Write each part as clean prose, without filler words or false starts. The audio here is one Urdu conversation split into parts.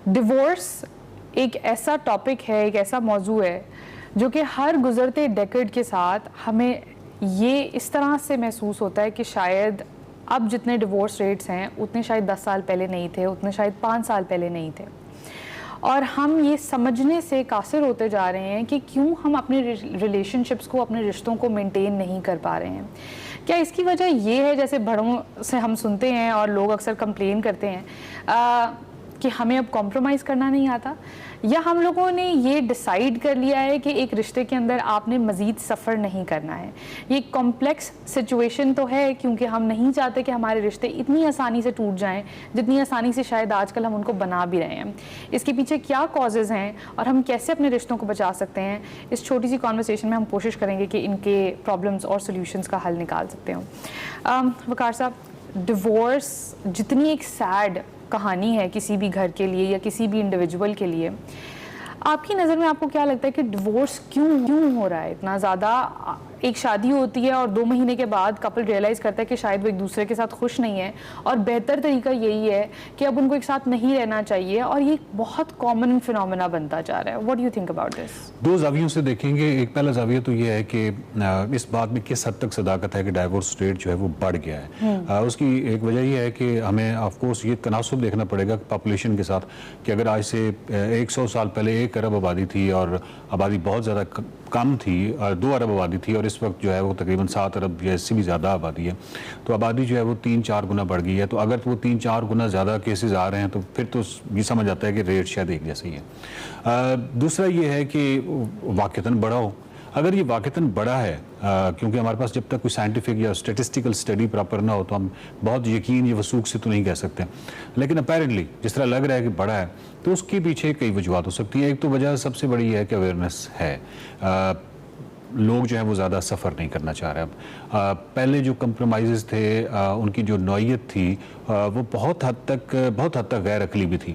ڈیورس ایک ایسا ٹاپک ہے، ایک ایسا موضوع ہے جو کہ ہر گزرتے ڈیکیڈ کے ساتھ ہمیں یہ اس طرح سے محسوس ہوتا ہے کہ شاید اب جتنے ڈیورس ریٹس ہیں اتنے شاید 10 سال پہلے نہیں تھے، اتنے شاید 5 سال پہلے نہیں تھے، اور ہم یہ سمجھنے سے قاصر ہوتے جا رہے ہیں کہ کیوں ہم اپنے ریلیشن شپس کو، اپنے رشتوں کو مینٹین نہیں کر پا رہے ہیں۔ کیا اس کی وجہ یہ ہے، جیسے بڑوں سے ہم سنتے ہیں اور لوگ اکثر کمپلین کرتے ہیں کہ ہمیں اب کمپرومائز کرنا نہیں آتا، یا ہم لوگوں نے یہ ڈیسائیڈ کر لیا ہے کہ ایک رشتے کے اندر آپ نے مزید سفر نہیں کرنا ہے؟ یہ کمپلیکس سچویشن تو ہے، کیونکہ ہم نہیں چاہتے کہ ہمارے رشتے اتنی آسانی سے ٹوٹ جائیں جتنی آسانی سے شاید آج کل ہم ان کو بنا بھی رہے ہیں۔ اس کے پیچھے کیا کازز ہیں اور ہم کیسے اپنے رشتوں کو بچا سکتے ہیں، اس چھوٹی سی کانورسیشن میں ہم کوشش کریں گے کہ ان کے پرابلمس اور سولوشنس کا حل نکال سکتے ہوں۔ وقار صاحب، ڈیورس جتنی ایک سیڈ کہانی ہے کسی بھی گھر کے لیے یا کسی بھی انڈیویجول کے لیے، آپ کی نظر میں آپ کو کیا لگتا ہے کہ ڈیورس کیوں ہو رہا ہے اتنا زیادہ؟ ایک شادی ہوتی ہے اور 2 مہینے کے بعد کپل ریئلائز کرتا ہے کہ شاید وہ ایک دوسرے کے ساتھ خوش نہیں ہے، اور بہتر طریقہ یہی ہے کہ اب ان کو ایک ساتھ نہیں رہنا چاہیے، اور یہ بہت کامن فینومینا بنتا جا رہا ہے۔ What do you think about this? 2 زاویوں سے دیکھیں گے۔ ایک پہلا زاویہ تو یہ ہے کہ اس بات میں کس حد تک صداقت ہے کہ ڈائیورس ریٹ جو ہے وہ بڑھ گیا ہے۔ اس کی ایک وجہ یہ ہے کہ ہمیں آف کورس یہ تناسب دیکھنا پڑے گا پاپولیشن کے ساتھ، کہ اگر آج سے 100 سال پہلے 1 ارب آبادی تھی اور آبادی بہت زیادہ کم تھی، 2 ارب آبادی تھی، اور اس وقت جو ہے وہ تقریباً 7 ارب یا اس سے بھی زیادہ آبادی ہے، تو آبادی جو ہے وہ 3-4 گنا بڑھ گئی ہے۔ تو اگر وہ 3-4 گنا زیادہ کیسز آ رہے ہیں تو پھر تو یہ سمجھ آتا ہے کہ ریٹ شاید ایک جیسا ہی ہے۔ دوسرا یہ ہے کہ واقعتاً بڑا ہو۔ اگر یہ واقعتاً بڑا ہے، کیونکہ ہمارے پاس جب تک کوئی سائنٹیفک یا اسٹیٹسٹیکل اسٹڈی پراپر نہ ہو تو ہم بہت یقین یا وثوق سے تو نہیں کہہ سکتے، لیکن اپیرنٹلی جس طرح لگ رہا ہے کہ بڑا ہے تو اس کے پیچھے کئی وجوہات ہو سکتی ہیں۔ ایک تو وجہ سب سے بڑی ہے کہ اویئرنیس ہے، لوگ جو ہیں وہ زیادہ سفر نہیں کرنا چاہ رہے۔ اب پہلے جو کمپرومائزز تھے، ان کی جو نوعیت تھی وہ بہت حد تک غیر عقلی بھی تھی،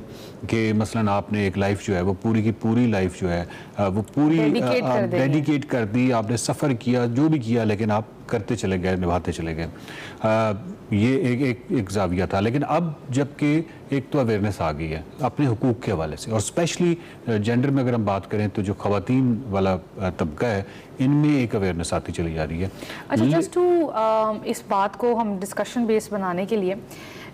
کہ مثلاً آپ نے ایک لائف جو ہے وہ پوری کی پوری لائف جو ہے وہ پوری ڈیڈیکیٹ کر دی، آپ نے سفر کیا، جو بھی کیا، لیکن آپ کرتے چلے گئے، نبھاتے چلے گئے۔ یہ ایک زاویہ تھا۔ لیکن اب جب کہ ایک تو اویئرنیس آ گئی ہے اپنے حقوق کے حوالے سے، اور اسپیشلی جینڈر میں اگر ہم بات کریں تو جو خواتین والا طبقہ ہے ان میں ایک اویئرنیس آتی چلی جا رہی ہے۔ اچھا، جسٹ ٹو اس بات کو ہم ڈسکشن بیس بنانے کے لیے،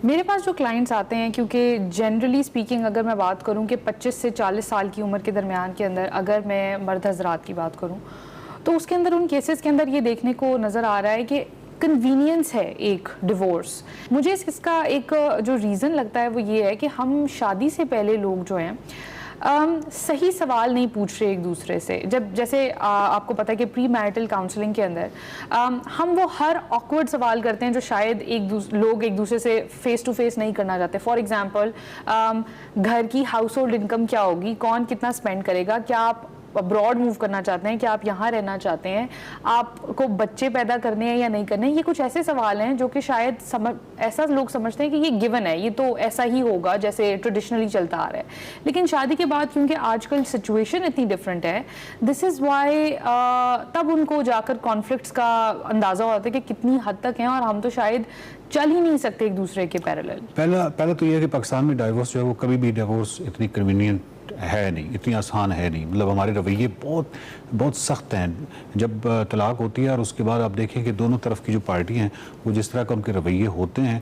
میرے پاس جو کلائنٹس آتے ہیں، کیونکہ جنرلی اسپیکنگ اگر میں بات کروں کہ 25 سے 40 سال کی عمر کے درمیان کے اندر اگر میں مرد حضرات کی بات کروں تو اس کے اندر ان کیسز کے اندر یہ دیکھنے کو نظر آ رہا ہے کہ کنوینئنس ہے ایک ڈیورس۔ مجھے اس کا ایک جو ریزن لگتا ہے وہ یہ ہے کہ ہم شادی سے پہلے لوگ جو ہیں صحیح سوال نہیں پوچھ رہے ایک دوسرے سے۔ جیسے آپ کو پتہ ہے کہ پری میرٹل کاؤنسلنگ کے اندر ہم وہ ہر آکورڈ سوال کرتے ہیں جو شاید لوگ ایک دوسرے سے فیس ٹو فیس نہیں کرنا چاہتے۔ فار ایگزامپل، گھر کی ہاؤس ہولڈ انکم کیا ہوگی، کون کتنا اسپینڈ کرے گا، کیا آپ ابراڈ موو کرنا چاہتے ہیں، کیا آپ یہاں رہنا چاہتے ہیں، آپ کو بچے پیدا کرنے ہیں یا نہیں کرنے۔ یہ کچھ ایسے سوال ہیں جو کہ شاید ایسا لوگ سمجھتے ہیں کہ یہ گیون ہے، یہ تو ایسا ہی ہوگا جیسے ٹریڈیشنلی چلتا آ رہا ہے۔ لیکن شادی کے بعد کیونکہ آج کل سچویشن اتنی ڈفرینٹ ہے، دس از وائی تب ان کو جا کر کانفلکٹس کا اندازہ ہوتا ہے کہ کتنی حد تک ہیں، اور ہم تو شاید چل ہی نہیں سکتے ایک دوسرے کے پیرالل۔ پہلا تو یہ ہے کہ پاکستان میں ڈائیورس جو ہے وہ کبھی بھی ڈائیورس اتنی کنوینئنٹ ہے نہیں، اتنی آسان ہے نہیں۔ مطلب ہمارے رویے بہت سخت ہیں جب طلاق ہوتی ہے، اور اس کے بعد آپ دیکھیں کہ دونوں طرف کی جو پارٹی ہیں وہ جس طرح کا ان کے رویے ہوتے ہیں،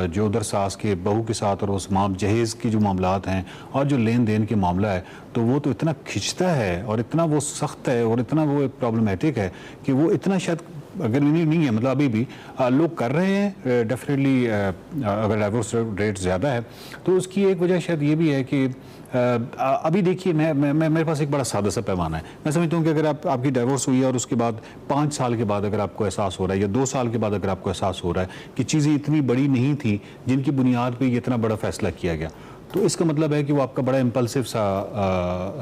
جو ادھر ساس کے بہو کے ساتھ اور اس جہیز کی جو معاملات ہیں اور جو لین دین کے معاملہ ہے، تو وہ تو اتنا کھنچتا ہے اور اتنا وہ سخت ہے اور اتنا وہ پرابلمیٹک ہے کہ وہ اتنا شاید اگر نہیں ہے، مطلب ابھی بھی لوگ کر رہے ہیں ڈیفینیٹلی۔ اگر ڈائیورس ریٹ زیادہ ہے تو اس کی ایک وجہ شاید یہ بھی ہے کہ ابھی دیکھیے میرے پاس ایک بڑا سادہ سا پیمانہ ہے۔ میں سمجھتا ہوں کہ اگر آپ کی ڈائیورس ہوئی ہے اور اس کے بعد 5 سال کے بعد اگر آپ کو احساس ہو رہا ہے یا 2 سال کے بعد اگر آپ کو احساس ہو رہا ہے کہ چیزیں اتنی بڑی نہیں تھیں جن کی بنیاد پہ یہ اتنا بڑا فیصلہ کیا گیا، تو اس کا مطلب ہے کہ وہ آپ کا بڑا امپلسو سا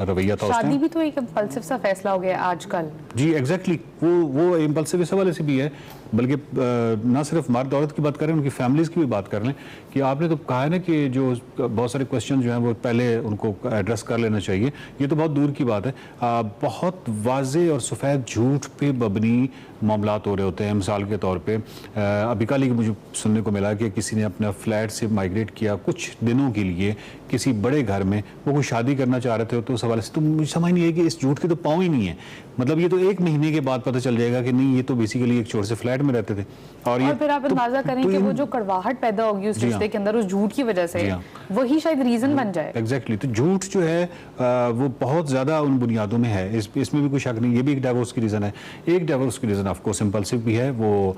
رویہ تھا۔ شادی بھی تو ایک امپلسو سا فیصلہ ہو گیا آج کل۔ جی ایگزیکٹلی، وہ امپلسو اس حوالے سے بھی ہے بلکہ نہ صرف مرد عورت کی بات کریں، ان کی فیملیز کی بھی بات کر لیں کہ آپ نے تو کہا ہے نا کہ جو بہت سارے کویشچن جو ہیں وہ پہلے ان کو ایڈریس کر لینا چاہیے. یہ تو بہت دور کی بات ہے. بہت واضح اور سفید جھوٹ پہ مبنی معاملات ہو رہے ہوتے ہیں. مثال کے طور پہ ابھی کل ہی مجھے سننے کو ملا کہ کسی نے اپنا فلیٹ سے مائگریٹ کیا کچھ دنوں کے لیے کسی بڑے گھر میں، وہ کوئی شادی کرنا چاہ رہے تھے تو اس حوالے سے تو مجھے سمجھ نہیں ہے کہ اس جھوٹ کے تو پاؤں ہی نہیں ہے. مطلب یہ تو 1 مہینے کے بعد پتہ چل جائے گا کہ نہیں، یہ تو بیسیکلی ایک چھوٹے سے فلیٹ میں رہتے تھے. اور پھر آپ اندازہ کریں کہ وہ جو کڑواہٹ پیدا ہوگی اس رشتے کے اندر اس جھوٹ کی وجہ سے، وہی شاید ریزن بن جائے. ایگزیکٹلی. تو جھوٹ جو ہے وہ بہت زیادہ ان بنیادوں میں ہے. اس میں بھی کوئی شک نہیں. یہ بھی ایک ڈائیورس کی ریزن ہے. ایک ڈائیورس کی ریزن آف کورس امپلسو بھی ہے، وہ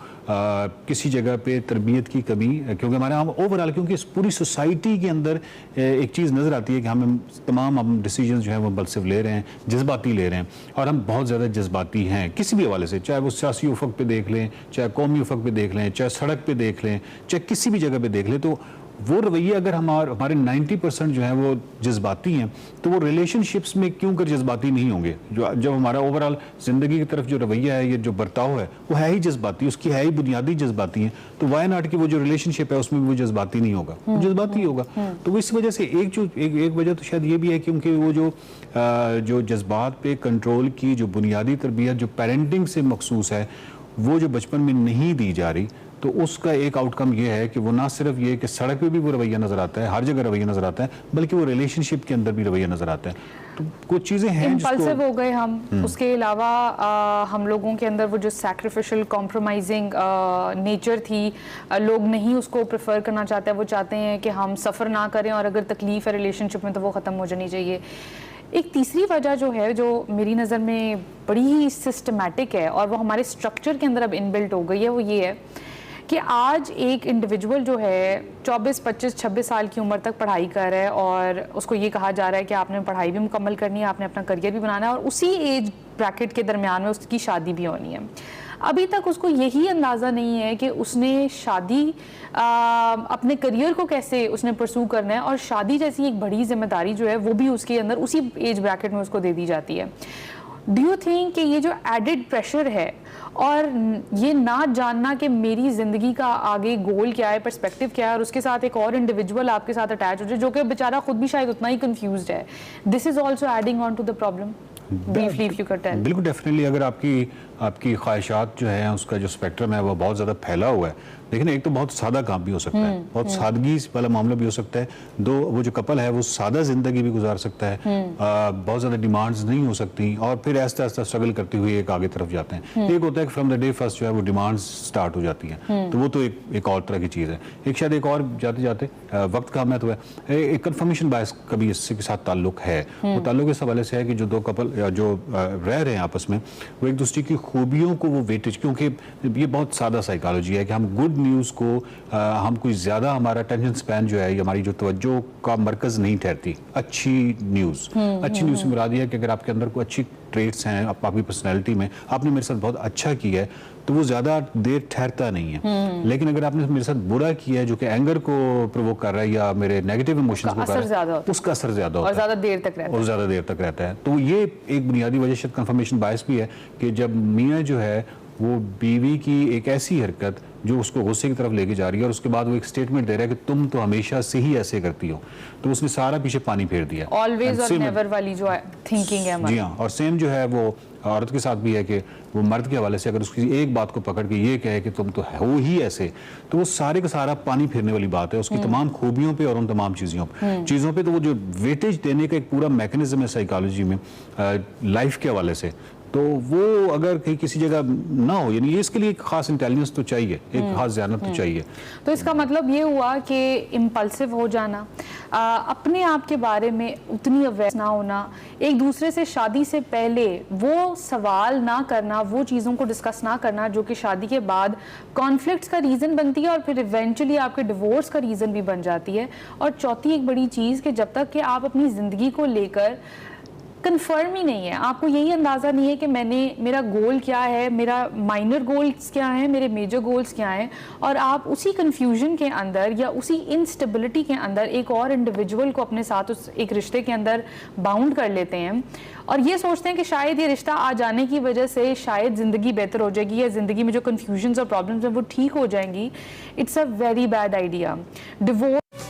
کسی جگہ پہ تربیت کی کمی. کیونکہ ہمارے ہم اوورآل، کیونکہ اس پوری سوسائٹی کے اندر ایک چیز نظر آتی ہے کہ ہم تمام ڈیسیجنز جو ہیں وہ امپلسو لے رہے ہیں، جذباتی لے رہے ہیں، اور ہم بہت زیادہ جذباتی ہیں کسی بھی حوالے سے. چاہے وہ سیاسی افق پہ دیکھ لیں، چاہے قومی افق پہ دیکھ لیں، چاہے سڑک پہ دیکھ لیں، چاہے کسی بھی جگہ پہ دیکھ لیں. تو وہ رویے اگر ہمارے 90% جو ہیں وہ جذباتی ہیں، تو وہ ریلیشن شپس میں کیوں کر جذباتی نہیں ہوں گے؟ جب ہمارا اوورآل زندگی کی طرف جو رویہ ہے، یہ جو برتاؤ ہے، وہ ہے ہی جذباتی، اس کی ہے ہی بنیادی جذباتی ہیں. تو وائی ناٹ کی وہ جو ریلیشن شپ ہے اس میں بھی وہ جذباتی نہیں ہوگا، وہ جذباتی ہوگا. تو اس وجہ سے ایک وجہ تو شاید یہ بھی ہے کیونکہ وہ جو جذبات پہ کنٹرول کی جو بنیادی تربیت جو پیرنٹنگ سے مخصوص ہے، وہ جو بچپن میں نہیں دی جا رہی، تو اس کا ایک آؤٹ کم یہ ہے کہ وہ نہ صرف یہ کہ سڑک پہ بھی وہ رویہ نظر آتا ہے، ہر جگہ رویہ نظر آتا ہے، بلکہ وہ ریلیشن شپ کے اندر بھی رویہ نظر آتا ہے. تو کچھ چیزیں ہیں امپلسو ہو گئے ہم. اس کے علاوہ ہم لوگوں کے اندر وہ جو سیکریفیشل کمپرومائزنگ نیچر تھی، لوگ نہیں اس کو پریفر کرنا چاہتے. وہ چاہتے ہیں کہ ہم سفر نہ کریں، اور اگر تکلیف ہے ریلیشن شپ میں تو وہ ختم ہو جانی چاہیے. ایک تیسری وجہ جو ہے، جو میری نظر میں بڑی ہی سسٹمیٹک ہے اور وہ ہمارے اسٹرکچر کے اندر اب انبلٹ ہو گئی ہے، وہ یہ ہے کہ آج ایک انڈیویجول جو ہے 24, 25, 26 سال کی عمر تک پڑھائی کر رہا ہے، اور اس کو یہ کہا جا رہا ہے کہ آپ نے پڑھائی بھی مکمل کرنی ہے، آپ نے اپنا کریئر بھی بنانا ہے، اور اسی ایج بریکٹ کے درمیان میں اس کی شادی بھی ہونی ہے. ابھی تک اس کو یہی اندازہ نہیں ہے کہ اس نے شادی اپنے کریئر کو کیسے اس نے پرسو کرنا ہے، اور شادی جیسی ایک بڑی ذمہ داری جو ہے وہ بھی اس کے اندر اسی ایج بریکٹ میں اس کو دے دی جاتی ہے. ڈو یو تھنک کہ یہ جو ایڈڈ پریشر ہے اور یہ نہ جاننا کہ میری زندگی کا آگے گول کیا ہے، پرسپیکٹو کیا ہے، اور اس کے ساتھ ایک اور انڈیویجول آپ کے ساتھ اٹیچ ہو جائے جو کہ بیچارہ خود بھی شاید اتنا ہی کنفیوزڈ ہے، this is also adding on to the problem? بالکل ڈیفینیٹلی. اگر آپ کی خواہشات جو ہیں، اس کا جو اسپیکٹرم ہے وہ بہت زیادہ پھیلا ہوا ہے. لیکن ایک تو بہت سادہ کام بھی ہو سکتا ہے، بہت سادگی والا معاملہ بھی ہو سکتا ہے. وہ جو کپل ہے وہ سادہ زندگی بھی گزار سکتا ہے، بہت زیادہ ڈیمانڈز نہیں ہو سکتی، اور پھر آہستہ آہستہ اسٹرگل کرتے ہوئے ایک آگے طرف جاتے ہیں. ایک ہوتا ہے کہ فرام دا ڈے فرسٹ جو ہے وہ ڈیمانڈز سٹارٹ ہو جاتی ہیں، تو وہ تو ایک اور طرح کی چیز ہے. شاید ایک اور جاتے جاتے وقت کا ہمیں تو ہے ایک کنفرمیشن بائس کا بھی اس کے ساتھ تعلق ہے. وہ تعلق اس حوالے سے ہے کہ جو دو کپل جو رہ رہے ہیں آپس میں، وہ ایک دوسرے کی خوبیوں کو وہ ویٹیج، کیونکہ یہ بہت سادہ سائیکالوجی ہے کہ ہم گڈ نیوز کو ہم کوئی زیادہ ہمارا ٹینشن سپین جو ہے، ہماری جو توجہ کا مرکز نہیں ٹھہرتی. اچھی نیوز سے مراد یہ ہے کہ اگر آپ کے اندر کوئی اچھی ٹریٹس ہیں آپ کی پرسنالٹی میں، آپ نے میرے ساتھ بہت اچھا کیا ہے، تو وہ زیادہ دیر ٹھہرتا نہیں ہے. لیکن اگر آپ نے میرے ساتھ برا کیا ہے جو کہ اینگر کو پرووک کر رہا ہے یا میرے نیگیٹو ایموشنز کو کر رہا ہے، اس کا اثر زیادہ ہوتا ہے اور زیادہ دیر تک رہتا ہے. تو یہ ایک بنیادی وجہ شاید کنفرمیشن باعث بھی ہے کہ جب میاں جو ہے وہ بیوی کی ایک ایسی حرکت جو اس کو غصے کی طرف لے کے جا رہی ہے، اور اس کے بعد وہ ایک سٹیٹمنٹ دے رہا ہے کہ تم تو ہمیشہ سے ہی ایسے کرتی ہو، تو اس نے سارا پیچھے پانی پھیر دیا. آلویز اور نیور والی جو تھنکنگ ہے ہماری. جی ہاں. اور سیم جو ہے وہ عورت کے ساتھ بھی ہے کہ وہ مرد کے حوالے سے اگر اس کی ایک بات کو پکڑ کے یہ کہے کہ تم تو ہو ہی ایسے، تو وہ سارے کا سارا پانی پھیرنے والی بات ہے اس کی تمام خوبیوں پہ اور ان تمام چیزوں پہ. تو وہ جو ویٹیج دینے کا ایک پورا میکنزم ہے سائیکالوجی میں لائف کے حوالے سے، تو وہ اگر کہیں کسی جگہ نہ ہو، یعنی اس کے لیے ایک خاص انٹیلیجنس تو چاہیے، ایک خاص ذہانت تو چاہیے. تو اس کا مطلب یہ ہوا کہ امپلسو ہو جانا، اپنے آپ کے بارے میں اتنی اویئر نہ ہونا، ایک دوسرے سے شادی سے پہلے وہ سوال نہ کرنا، وہ چیزوں کو ڈسکس نہ کرنا جو کہ شادی کے بعد کانفلکٹس کا ریزن بنتی ہے اور پھر ایونچولی آپ کے ڈیورس کا ریزن بھی بن جاتی ہے. اور چوتھی ایک بڑی چیز کہ جب تک کہ آپ اپنی زندگی کو لے کر کنفرم ہی نہیں ہے, آپ کو یہی اندازہ نہیں ہے کہ میرا گول کیا ہے, میرا مائنر گولز کیا ہیں, میرے میجر گولز کیا ہیں, اور آپ اسی کنفیوژن کے اندر یا اسی انسٹیبلٹی کے اندر ایک اور انڈیویجول کو اپنے ساتھ اس ایک رشتے کے اندر باؤنڈ کر لیتے ہیں, اور یہ سوچتے ہیں کہ شاید یہ رشتہ آ جانے کی وجہ سے شاید زندگی بہتر ہو جائے گی, یا زندگی میں جو کنفیوژنز اور پرابلمز ہیں وہ ٹھیک ہو جائیں گی. It's a very bad idea. Divorce